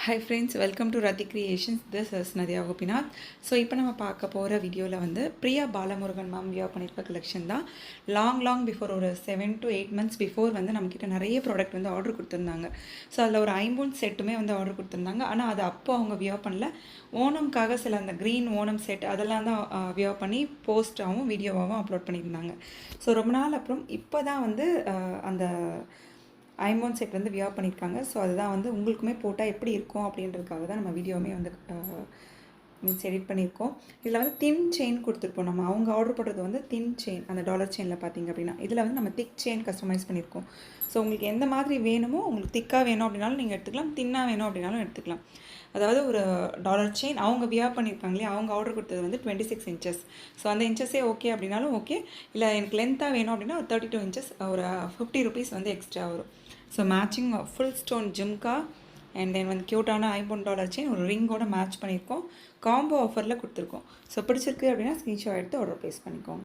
Hi friends, welcome to Rathi Creations. This is Nadia Gopinath. So இப்போ நம்ம பார்க்க போகிற வீடியோவில் வந்து பிரியா பாலமுருகன் மேம் வியர் பண்ணியிருக்க கலெக்ஷன் தான். லாங் பிஃபோர் ஒரு 7 to 8 months பிஃபோர் வந்து நம்மக்கிட்ட நிறைய ப்ராடக்ட் வந்து ஆர்டர் கொடுத்துருந்தாங்க. ஸோ அதில் ஒரு ஐம்பூன் செட்டுமே வந்து ஆர்டர் கொடுத்துருந்தாங்க. ஆனால் அது அப்போ அவங்க வியர் பண்ணல. ஓணம்காக சில அந்த க்ரீன் ஓணம் செட் அதெல்லாம் தான் வியர் பண்ணி போஸ்ட்டாகவும் வீடியோவாகவும் அப்லோட் பண்ணியிருந்தாங்க. ஸோ ரொம்ப நாள் அப்புறம் இப்போ தான் வந்து அந்த ஐம்பூன் செட் வந்து வியர் பண்ணியிருக்காங்க. ஸோ அதுதான் வந்து உங்களுக்குமே போட்டால் எப்படி இருக்கும் அப்படின்றதுக்காக தான் நம்ம வீடியோவுமே வந்து மீன்ஸ் எடிட் பண்ணியிருக்கோம். இதில் வந்து தின் செயின் கொடுத்துருப்போம். நம்ம அவங்க ஆர்டர் பண்ணுறது வந்து தின் செயின், அந்த டாலர் செயினில் பார்த்திங்க அப்படின்னா இதில் வந்து நம்ம திக் செயின் கஸ்டமைஸ் பண்ணியிருக்கோம். ஸோ உங்களுக்கு எந்த மாதிரி வேணுமோ, உங்களுக்கு திக்காக வேணும் அப்படின்னாலும் நீங்கள் எடுத்துக்கலாம், தின்னாக வேணும் அப்படின்னாலும் எடுத்துக்கலாம். அதாவது ஒரு டாலர் செயின் அவங்க வியர் பண்ணியிருக்காங்களே, அவங்க ஆர்டர் கொடுத்தது வந்து 26 inches. ஸோ அந்த இன்ச்சஸே ஓகே அப்படின்னாலும் ஓகே, இல்லை எனக்கு லென்த்தாக வேணும் அப்படின்னா ஒரு 32 inches ஒரு 50 rupees வந்து எக்ஸ்ட்ரா வரும். So matching full stone jhumka and then வந்து க்யூட்டான ஐம்பொன் டாலர் செயின் ஒரு ரிங்கோட மேட்ச் பண்ணியிருக்கோம். காம்போ ஆஃபரில் கொடுத்துருக்கோம். ஸோ பிடிச்சிருக்கு அப்படின்னா ஸ்க்ரீன்ஷாட் எடுத்து ஆர்டர் ப்ளேஸ் பண்ணிக்கோங்க.